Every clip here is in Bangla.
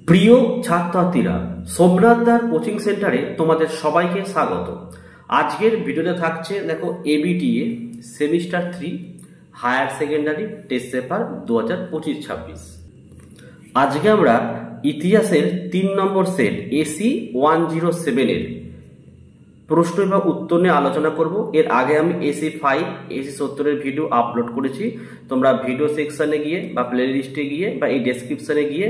প্রিয় ছাত্রছাত্রীরা, সোমনাথ দার কোচিং সেন্টারে তোমাদের সবাইকে স্বাগত। আজকের ভিডিওতে থাকছে দেখো ABTA semester 3 higher secondary test paper 2025-26। আজকে আমরা ইতিহাসের 3 নম্বর সেট এসি 107 এর প্রশ্ন এবং উত্তর নিয়ে আলোচনা করব। এর আগে আমি এসি 5 এসি 70 এর ভিডিও আপলোড করেছি। তোমরা ভিডিও সেকশনে গিয়ে বা প্লে লিস্টে গিয়ে বা এই ডেসক্রিপশনে গিয়ে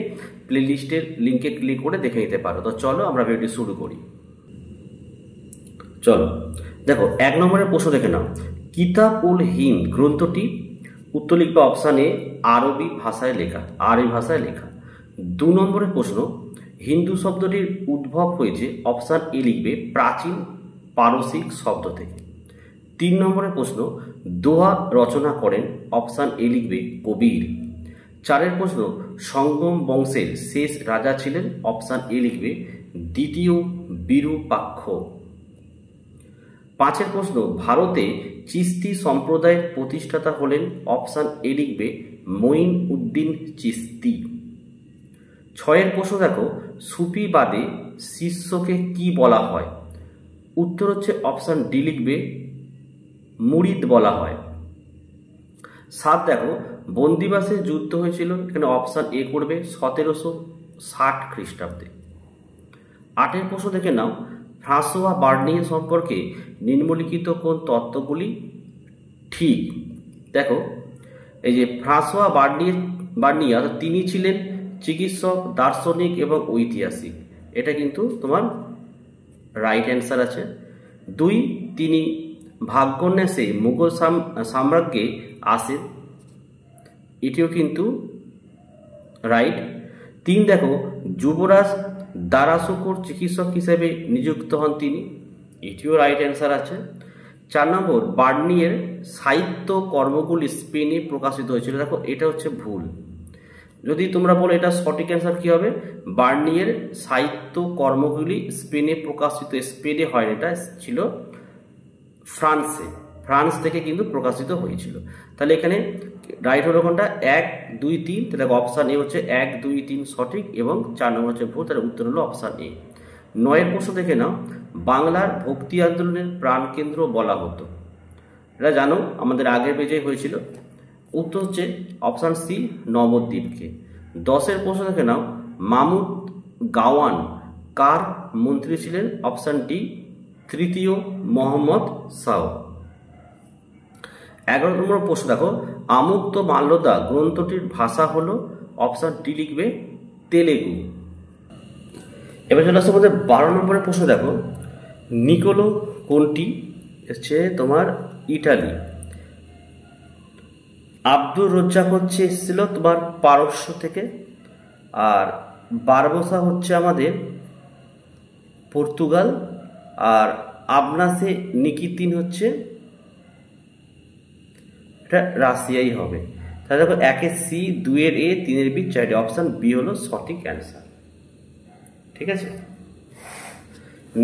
প্লে লিস্টের লিঙ্কে ক্লিক করে দেখে নিতে পারো। তো চলো আমরা ভিডিও শুরু করি। চলো দেখো 1 নম্বরের প্রশ্ন দেখে নাও। কিতাব উল হিন্দ গ্রন্থটি উত্তর লিখবে অপশান এ আরবি ভাষায় লেখা। 2 নম্বরের প্রশ্ন, হিন্দু শব্দটির উদ্ভব হয়েছে অপশান এ লিখবে প্রাচীন পারসিক শব্দ থেকে। 3 নম্বরের প্রশ্ন, দোহা রচনা করেন অপশান এ লিখবে কবির। 4 প্রশ্ন, সঙ্গম বংশের শেষ রাজা ছিলেন অপশান এ লিখবে দ্বিতীয় বিরূপাক্ষ। 5 প্রশ্ন, ভারতে চিশতি সম্প্রদায়ের প্রতিষ্ঠাতা হলেন অপশান এ লিখবে মঈন উদ্দিন চিশতি। 6 প্রশ্ন দেখো, সুফিবাদে শিষ্যকে কি বলা হয়? উত্তর হচ্ছে অপশান ডি লিখবে মুরিদ বলা হয়। 7 দেখো, বন্দিবাসে যুদ্ধ হয়েছিল, এখানে অপশান এ করবে 1760 খ্রিস্টাব্দে। 8 প্রশ্ন দেখে নাও, ফ্রাঁসোয়া বার্নিয়ে সম্পর্কে নিম্নলিখিত কোন তত্ত্বগুলি ঠিক? দেখো এই যে ফ্রাঁসোয়া বার্নিয়ে তিনি ছিলেন চিকিৎসক, দার্শনিক এবং ঐতিহাসিক। এটা কিন্তু তোমার রাইট অ্যান্সার আছে। 2, তিনি ভাগ্যন্যাসে মুঘল সাম্রাজ্যে আসেন, এটিও কিন্তু রাইট। 3 দেখো, যুবরাজ দারাশোকোর চিকিৎসক হিসেবে নিযুক্ত হন তিনি, এটিও রাইট অ্যান্সার আছে। 4 নম্বর, বার্নিয়ের সাহিত্য কর্মগুলি স্পেনে প্রকাশিত হয়েছিল। দেখো এটা হচ্ছে ভুল। যদি তোমরা বলো এটা সঠিক অ্যান্সার কি হবে? বার্নিয়ের সাহিত্য কর্মগুলি স্পেনে প্রকাশিত, স্পেনে হয়, এটা ছিল ফ্রান্সে, ফ্রান্স থেকে কিন্তু প্রকাশিত হয়েছিল। তাহলে এখানে রাইট হলো কোনটা? 1, 2, 3। তাহলে অপশান এ হচ্ছে 1, 2, 3 সঠিক এবং 4 নম্বর হচ্ছে ভুল। তাহলে উত্তর হলো অপশান এ। 9 প্রশ্ন দেখে নাও, বাংলার ভক্তি আন্দোলনের প্রাণকেন্দ্র বলা হতো। এটা জানো আমাদের আগের পেজে হয়েছিল। উত্তর হচ্ছে অপশান সি নবদ্বীপকে। 10 প্রশ্ন দেখে নাও, মাহমুদ গাওয়ান কার মন্ত্রী ছিলেন? অপশান ডি তৃতীয় মোহাম্মদ শাহ। 11 নম্বর প্রশ্ন দেখো, আমুক্ত মাল্যদা গ্রন্থটির ভাষা হলো অপশান ডি লিখবে তেলেগু। এবার চলে আসছে আমাদের 12 নম্বরের প্রশ্ন দেখো, নিকোলো কোনটি হচ্ছে তোমার ইটালি। আব্দুর রজ্জাক হচ্ছে এসেছিল তোমার পারস্য থেকে, আর বারবোসা হচ্ছে আমাদের পর্তুগাল, আর আবনাসে নিকিতিন হচ্ছে এটা রাশিয়াই হবে। তাহলে দেখো 1 সি, 2 এ, 3 বি, 4 অপশান বি হলো সঠিক অ্যান্সার। ঠিক আছে।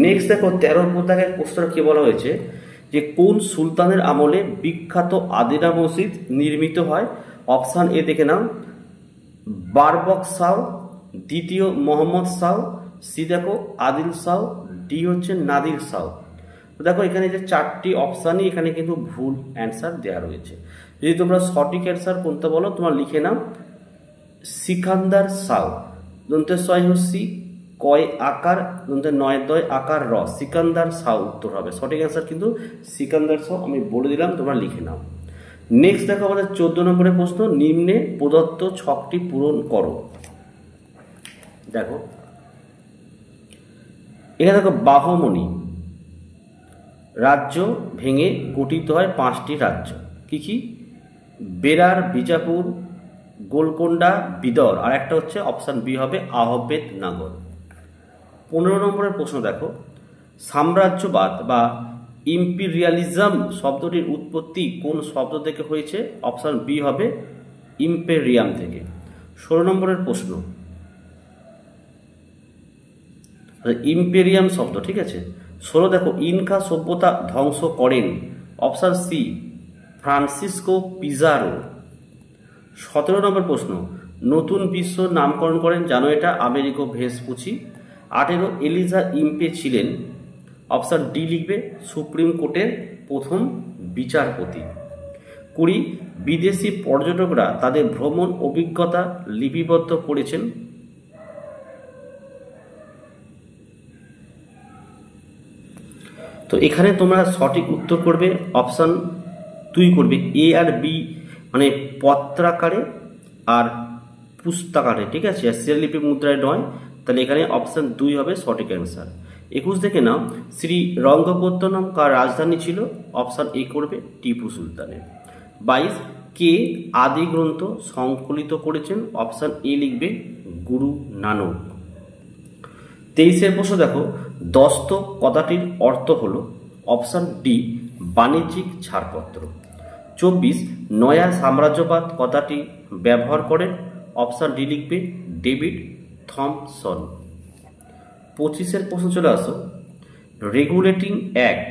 নেক্সট দেখো 13 পদাকের প্রশ্ন কি বলা হয়েছে যে কোন সুলতানের আমলে বিখ্যাত আদিনা মসজিদ নির্মিত হয়? অপশান এ দেখে নাও বারবক শাহ, দ্বিতীয় মোহাম্মদ শাহ, সি দেখো আদিল শাহ, ডি হচ্ছে নাদির শাহ। দেখো এখানে যে 4টি অপশানই এখানে কিন্তু ভুল অ্যান্সার দেওয়া রয়েছে। যদি তোমরা সঠিক অ্যান্সার কোনটা বলো তোমরা লিখে নাও সিকান্দার শাহ, দন্তেশ্বয় হস্যি কয় আকার নয় দয় আকার র, সিকান্দার শাহ উত্তর হবে। সঠিক অ্যান্সার কিন্তু সিকান্দার শাহ, আমি বলে দিলাম, তোমরা লিখে নাও। নেক্সট দেখো আমাদের 14 নম্বরের প্রশ্ন, নিম্নে প্রদত্ত ছকটি পূরণ করো। দেখো এখানে দেখো বাহমনি রাজ্য ভেঙে গঠিত হয় 5টি রাজ্য। কি কি? বেরার, বিজাপুর, গোলকোন্ডা, বিদর, আর একটা হচ্ছে অপশান বি হবে আহমেদনগর। 15 নম্বরের প্রশ্ন দেখো, সাম্রাজ্যবাদ বা ইম্পেরিয়ালিজম শব্দটির উৎপত্তি কোন শব্দ থেকে হয়েছে? অপশান বি হবে ইম্পেরিয়াম থেকে। 16 নম্বরের প্রশ্ন, ইম্পেরিয়াম শব্দ, ঠিক আছে। 16 দেখো, ইনকা সভ্যতা ধ্বংস করেন? Option C Francisco Pizarro. 17 number প্রশ্ন, নতুন বিশ্ব নামকরণ করেন? জানো এটা, আমেরিকো ভেসপুচি। 18 এলিজা ইম্পে ছিলেন, অপশান ডি লিখবে, সুপ্রিম কোর্টের প্রথম বিচারপতি। 20 বিদেশি পর্যটকরা তাদের ভ্রমণ অভিজ্ঞতা লিপিবদ্ধ করেছেন? তো এখানে তোমরা সঠিক উত্তর করবে অপশান 2 করবে, এ আর বি, মানে পত্রাকারে আর পুস্তাকারে, ঠিক আছে, শিলালিপি মুদ্রায় নয়। তাহলে এখানে অপশান 2 হবে সঠিক অ্যান্সার। 21 দেখে নাও, শ্রী রঙ্গপত্তনম কার রাজধানী ছিল? অপশান এ করবে, টিপু সুলতানের। 22 কে আদি গ্রন্থ সংকলিত করেছেন? অপশান এ লিখবে, গুরু নানক। 23 প্রশ্ন দেখো, দস্তক কথাটির অর্থ হলো? অপশান ডি, বাণিজ্যিক ছাড়পত্র। 24 নয়া সাম্রাজ্যবাদ কথাটি ব্যবহার করেন? অপশান ডি লিখবে, ডেভিড থমসন। 25 প্রশ্ন চলে আসো, রেগুলেটিং অ্যাক্ট,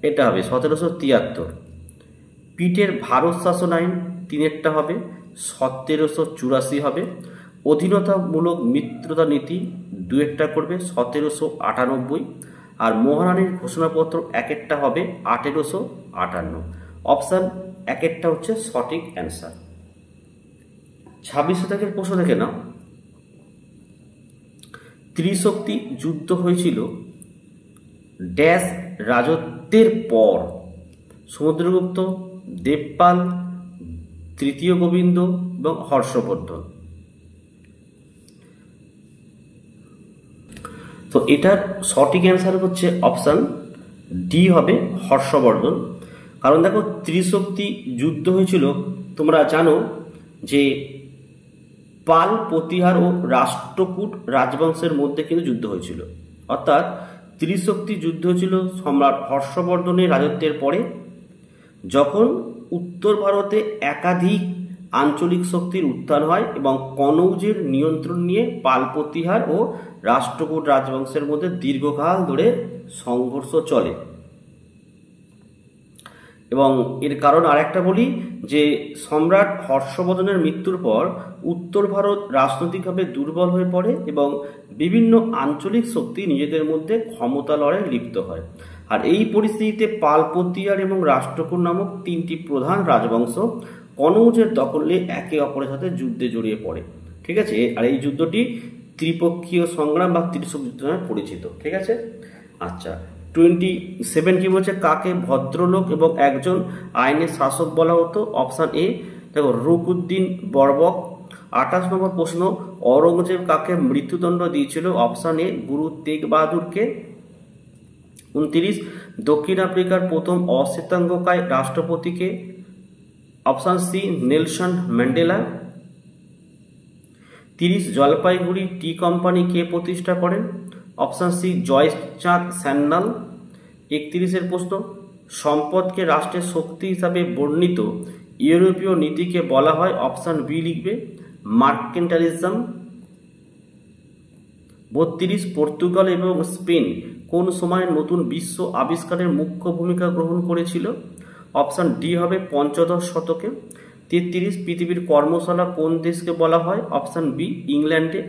এটা হবে 1773। পিটের ভারত শাসন আইন 3টা হবে, 1784 হবে। অধীনতামূলক মিত্রতা নীতি 2টা করবে, 1798। আর মহারানীর ঘোষণাপত্র 1টা হবে, 1858। অপশান 1টা হচ্ছে সঠিক অ্যান্সার। 26 শতকের প্রশ্ন দেখে নাও, ত্রিশক্তি যুদ্ধ হয়েছিল ড্যাশ রাজত্বের পর? সমুদ্রগুপ্ত, দেবপাল, তৃতীয় গোবিন্দ এবং হর্ষবর্ধন। তো এটার সঠিক অ্যান্সার হচ্ছে অপশান ডি হবে, হর্ষবর্ধন। কারণ দেখো, ত্রিশক্তি যুদ্ধ হয়েছিল, তোমরা জানো যে পাল, প্রতিহার ও রাষ্ট্রকূট রাজবংশের মধ্যে কিন্তু যুদ্ধ হয়েছিল। অর্থাৎ ত্রিশক্তি যুদ্ধ হয়েছিল সম্রাট হর্ষবর্ধনের রাজত্বের পরে, যখন উত্তর ভারতে একাধিক আঞ্চলিক শক্তির উত্থান হয় এবং কনৌজের নিয়ন্ত্রণ নিয়ে পাল, প্রতিহার ও রাষ্ট্রকূট রাজবংশের মধ্যে দীর্ঘকাল ধরে সংঘর্ষ চলে। এবং এর কারণ আরেকটা বলি, যে সম্রাট হর্ষবর্ধনের মৃত্যুর পর উত্তর ভারত রাজনৈতিকভাবে দুর্বল হয়ে পড়ে এবং বিভিন্ন আঞ্চলিক শক্তি নিজেদের মধ্যে ক্ষমতা লড়াই লিপ্ত হয়। আর এই পরিস্থিতিতে পাল, প্রতিহার এবং রাষ্ট্রকূট নামক 3টি প্রধান রাজবংশ কনৌজের দখলে একে অপরের সাথে যুদ্ধে জড়িয়ে পড়ে, ঠিক আছে। আর এই যুদ্ধটি ত্রিপক্ষীয় সংগ্রাম বা ত্রিশক যুদ্ধ নামে পরিচিত, ঠিক আছে। আচ্ছা, 27 কি বলছে, কাকে ভদ্রলোক এবং একজন আইনের শাসক বলা হতো? অপশান এ দেখো, রুকউদ্দিন বরবক। 28 নম্বর প্রশ্ন, অরঙ্গজেব কাকে মৃত্যুদণ্ড দিয়েছিল? Option A, Guru Tegh বাহাদুরকে। 29 দক্ষিণ আফ্রিকার প্রথম অশ্বেতাঙ্গকায় রাষ্ট্রপতিকে? Option C, Nelson Mandela. 30 Jalpaiguri tea company কে প্রতিষ্ঠা করেন? Option C, Jaichand Sanyal. 31 প্রশ্ন, সম্পদকে রাষ্ট্রের শক্তি হিসাবে বর্ণিত ইউরোপীয় নীতিকে বলা হয়? অপশান বি লিখবে, মার্কেন্টালিজম। 32 পর্তুগাল এবং স্পেন কোন সময় নতুন বিশ্ব আবিষ্কারের মুখ্য ভূমিকা গ্রহণ করেছিল? অপশান ডি হবে, পঞ্চদশ শতকে। 33 পৃথিবীর কর্মশালা কোন দেশকে বলা হয়? অপশান বি, ইংল্যান্ডে।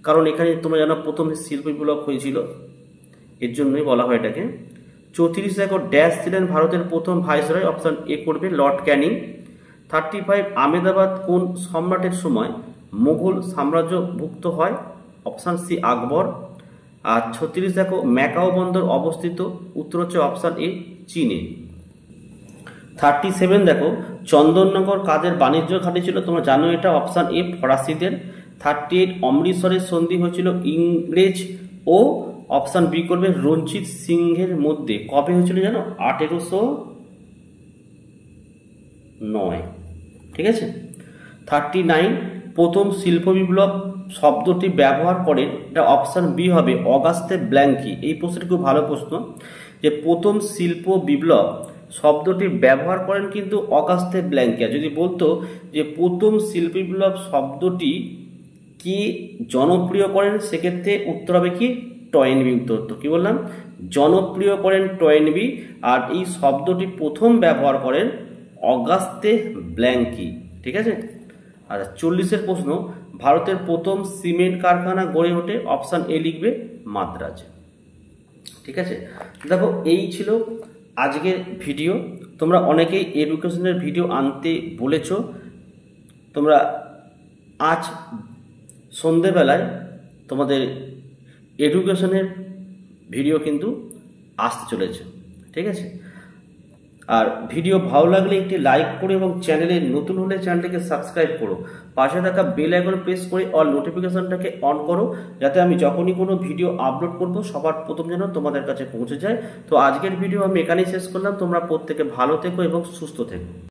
কারণ এখানে তোমরা জানো প্রথম শিল্প বিপ্লব হয়েছিল, এর জন্যই বলা হয় এটাকে। 34 দেখো, ড্যাশ ছিলেন ভারতের প্রথম ভাইসরয়? অপশান এ করবে, লর্ড ক্যানিং। 35 আহমেদাবাদ কোন সম্রাটের সময় মুঘল সাম্রাজ্যভুক্ত হয়? অপশান সি, আকবর। আর 36 দেখো, ম্যাকাও বন্দর অবস্থিত? উত্তর হচ্ছে অপশান এ, চীনে। 37 দেখো, চন্দননগর কাদের বাণিজ্য ঘাঁটি ছিল? তোমরা জানো এটা, অপশান এ, ফরাসিদের। 38 অমৃতসরের সন্ধি হয়েছিল ইংরেজ ও অপশান বি করবে রঞ্জিত সিংহের মধ্যে? কবে হয়েছিল জানো? 1809, ঠিক আছে। 39 প্রথম শিল্প বিপ্লব শব্দটি ব্যবহার করেন? এটা অপশান বি হবে, অগাস্তে ব্ল্যাঙ্কি। এই প্রশ্নটি খুব ভালো প্রশ্ন, যে প্রথম শিল্প বিপ্লব শব্দটি ব্যবহার করেন কিন্তু অগাস্তে ব্ল্যাঙ্কিয়া। যদি বলতো যে প্রথম শিল্প বিপ্লব শব্দটি কি জনপ্রিয় করেন, সেক্ষেত্রে উত্তর হবে কি, টয়েনবি। উত্তর তো কি বললাম, জনপ্রিয় করেন টয়েনবি। আর এই শব্দটি প্রথম ব্যবহার করেন অগাস্তে ব্ল্যাঙ্কি, ঠিক আছে। আচ্ছা 40-এর প্রশ্ন, ভারতের প্রথম সিমেন্ট কারখানা গড়ে ওঠে, অপশান এ লিখবে মাদ্রাজ। ঠিক আছে, দেখো এই ছিল আজকের ভিডিও। তোমরা অনেকেই এডুকেশনের ভিডিও আনতে বলেছ, তোমরা আজ সন্ধেবেলায় তোমাদের এডুকেশনের ভিডিও কিন্তু আসতে চলেছে। ঠিক আছে, আর ভিডিও ভালো লাগলে একটি লাইক করো এবং চ্যানেলে নতুন হলে চ্যানেলটিকে সাবস্ক্রাইব করো, পাশে থাকা বেল আইকন প্রেস করে অল নোটিফিকেশনটাকে অন করো, যাতে আমি যখনই কোনো ভিডিও আপলোড করব সবার প্রথম যেন তোমাদের কাছে পৌঁছে যায়। তো আজকের ভিডিও আমি এখানেই শেষ করলাম। তোমরা প্রত্যেকে ভালো থেকো এবং সুস্থ থেকো।